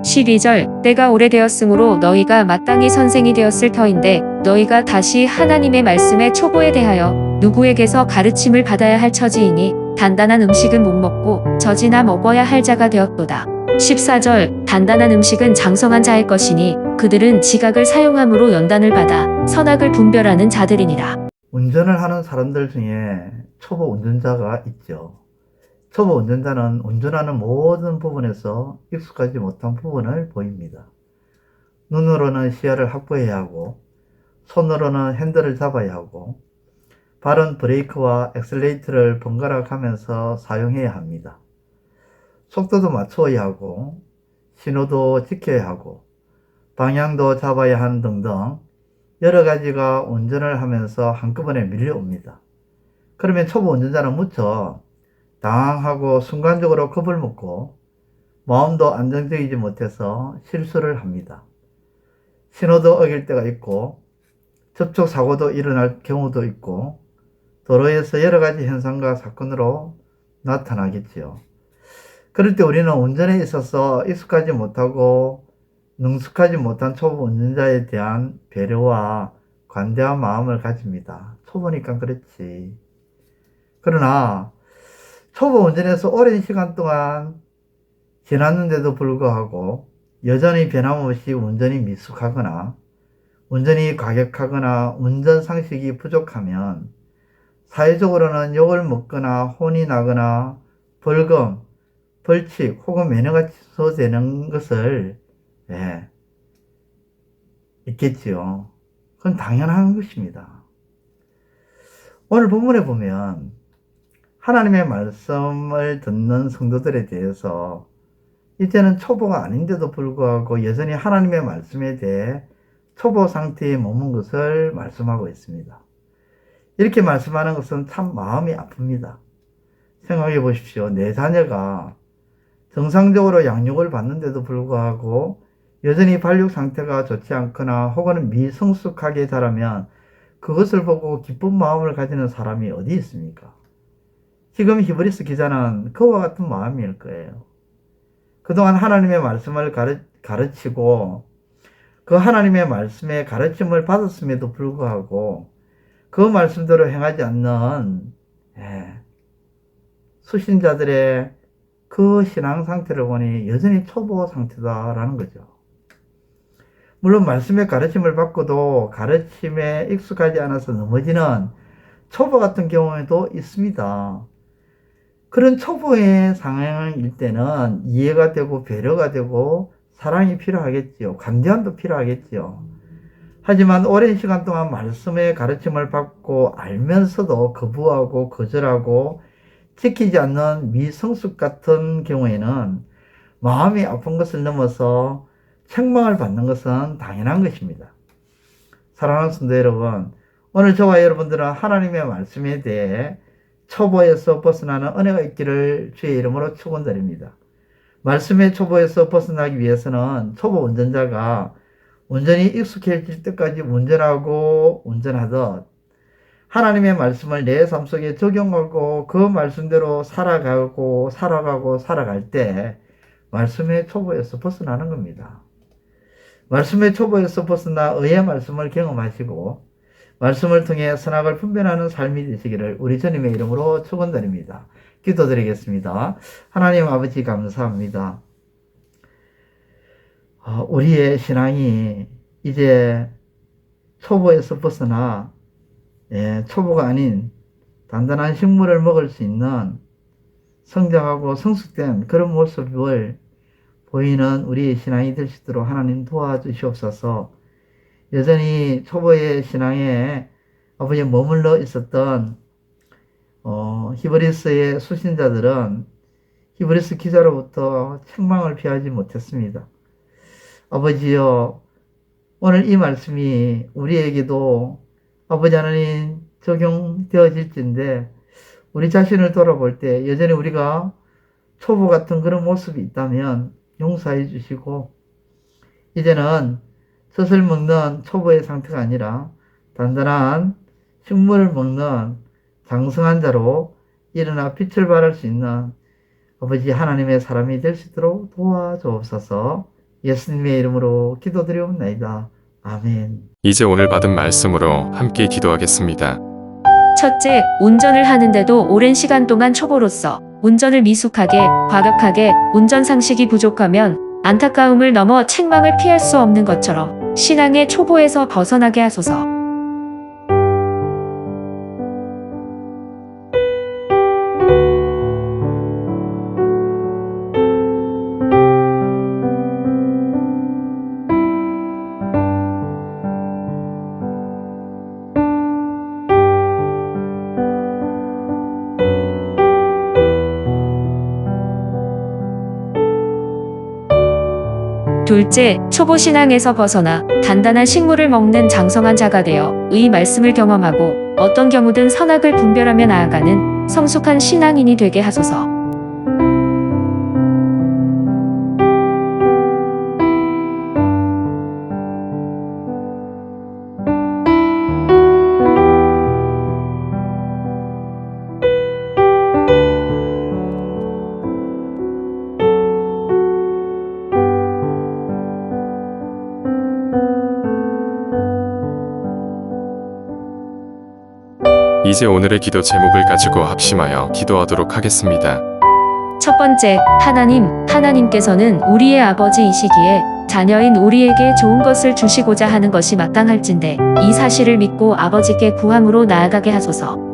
12절 때가 오래되었으므로 너희가 마땅히 선생이 되었을 터인데 너희가 다시 하나님의 말씀의 초보에 대하여 누구에게서 가르침을 받아야 할 처지이니 단단한 음식은 못 먹고 젖이나 먹어야 할 자가 되었도다. 14절 단단한 음식은 장성한 자의 것이니 그들은 지각을 사용함으로 연단을 받아 선악을 분별하는 자들이니라. 운전을 하는 사람들 중에 초보 운전자가 있죠. 초보 운전자는 운전하는 모든 부분에서 익숙하지 못한 부분을 보입니다. 눈으로는 시야를 확보해야 하고, 손으로는 핸들을 잡아야 하고, 발은 브레이크와 엑셀레이터를 번갈아 가면서 사용해야 합니다. 속도도 맞추어야 하고, 신호도 지켜야 하고, 방향도 잡아야 하는 등등 여러 가지가 운전을 하면서 한꺼번에 밀려옵니다. 그러면 초보 운전자는 무척 당황하고 순간적으로 겁을 먹고 마음도 안정적이지 못해서 실수를 합니다. 신호도 어길 때가 있고 접촉 사고도 일어날 경우도 있고 도로에서 여러 가지 현상과 사건으로 나타나겠지요. 그럴 때 우리는 운전에 있어서 익숙하지 못하고 능숙하지 못한 초보 운전자에 대한 배려와 관대한 마음을 가집니다. 초보니까 그렇지. 그러나 초보 운전에서 오랜 시간 동안 지났는데도 불구하고 여전히 변함없이 운전이 미숙하거나 운전이 과격하거나 운전 상식이 부족하면 사회적으로는 욕을 먹거나 혼이 나거나 벌금, 벌칙 혹은 면허가 취소되는 것을 있겠지요. 그건 당연한 것입니다. 오늘 본문에 보면 하나님의 말씀을 듣는 성도들에 대해서 이제는 초보가 아닌데도 불구하고 여전히 하나님의 말씀에 대해 초보 상태에 머문 것을 말씀하고 있습니다. 이렇게 말씀하는 것은 참 마음이 아픕니다. 생각해 보십시오. 내 자녀가 정상적으로 양육을 받는데도 불구하고 여전히 발육 상태가 좋지 않거나 혹은 미성숙하게 자라면 그것을 보고 기쁜 마음을 가지는 사람이 어디 있습니까? 지금 히브리서 기자는 그와 같은 마음일 거예요. 그동안 하나님의 말씀을 가르치고 그 하나님의 말씀의 가르침을 받았음에도 불구하고 그 말씀대로 행하지 않는 수신자들의 그 신앙 상태를 보니 여전히 초보 상태다라는 거죠. 물론 말씀의 가르침을 받고도 가르침에 익숙하지 않아서 넘어지는 초보 같은 경우에도 있습니다. 그런 초보의 상황일 때는 이해가 되고 배려가 되고 사랑이 필요하겠지요. 관대함도 필요하겠지요. 하지만 오랜 시간 동안 말씀의 가르침을 받고 알면서도 거부하고 거절하고 지키지 않는 미성숙 같은 경우에는 마음이 아픈 것을 넘어서 책망을 받는 것은 당연한 것입니다. 사랑하는 성도 여러분, 오늘 저와 여러분들은 하나님의 말씀에 대해 초보에서 벗어나는 은혜가 있기를 주의 이름으로 축원드립니다. 말씀의 초보에서 벗어나기 위해서는 초보 운전자가 운전이 익숙해질 때까지 운전하듯 하나님의 말씀을 내 삶 속에 적용하고 그 말씀대로 살아갈 때 말씀의 초보에서 벗어나는 겁니다. 말씀의 초보에서 벗어나 의의 말씀을 경험하시고 말씀을 통해 선악을 분별하는 삶이 되시기를 우리 주님의 이름으로 축원드립니다. 기도드리겠습니다. 하나님 아버지 감사합니다. 우리의 신앙이 이제 초보에서 벗어나 초보가 아닌 단단한 식물을 먹을 수 있는 성장하고 성숙된 그런 모습을 보이는 우리의 신앙이 될 수 있도록 하나님 도와주시옵소서. 여전히 초보의 신앙에 아버지 머물러 있었던 히브리서의 수신자들은 히브리서 기자로부터 책망을 피하지 못했습니다. 아버지여, 오늘 이 말씀이 우리에게도 아버지 하나님 적용되어질진데 우리 자신을 돌아볼 때 여전히 우리가 초보 같은 그런 모습이 있다면 용서해 주시고 이제는 젖을 먹는 초보의 상태가 아니라 단단한 식물을 먹는 장성한 자로 일어나 빛을 발할 수 있는 아버지 하나님의 사람이 될 수 있도록 도와주옵소서. 예수님의 이름으로 기도드리옵나이다. 아멘. 이제 오늘 받은 말씀으로 함께 기도하겠습니다. 첫째, 운전을 하는데도 오랜 시간 동안 초보로서 운전을 미숙하게, 과격하게, 운전 상식이 부족하면 안타까움을 넘어 책망을 피할 수 없는 것처럼 신앙의 초보에서 벗어나게 하소서. 둘째, 초보 신앙에서 벗어나 단단한 식물을 먹는 장성한 자가 되어 의 말씀을 경험하고 어떤 경우든 선악을 분별하며 나아가는 성숙한 신앙인이 되게 하소서. 이제 오늘의 기도 제목을 가지고 합심하여 기도하도록 하겠습니다. 첫 번째, 하나님께서는 우리의 아버지이시기에 자녀인 우리에게 좋은 것을 주시고자 하는 것이 마땅할진대 이 사실을 믿고 아버지께 구함으로 나아가게 하소서.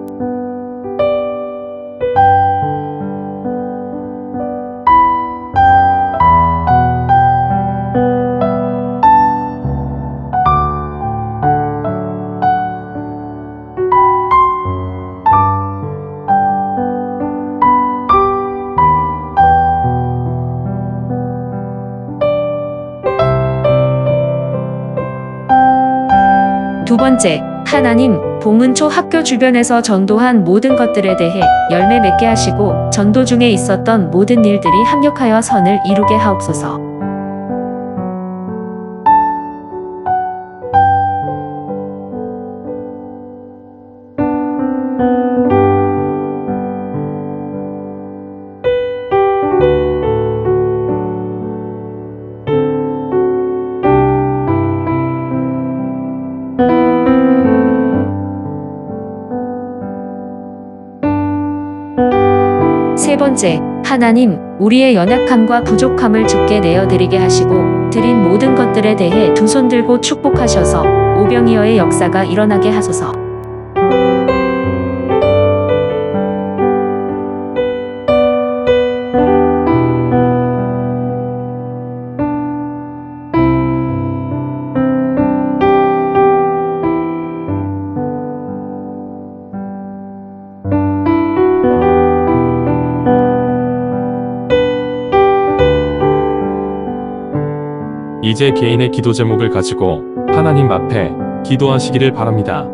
두 번째, 봉은초 학교 주변에서 전도한 모든 것들에 대해 열매 맺게 하시고 전도 중에 있었던 모든 일들이 합력하여 선을 이루게 하옵소서. 세 번째, 우리의 연약함과 부족함을 주께 내어드리게 하시고 드린 모든 것들에 대해 두 손 들고 축복하셔서 오병이어의 역사가 일어나게 하소서. 이제 개인의 기도 제목을 가지고 하나님 앞에 기도하시기를 바랍니다.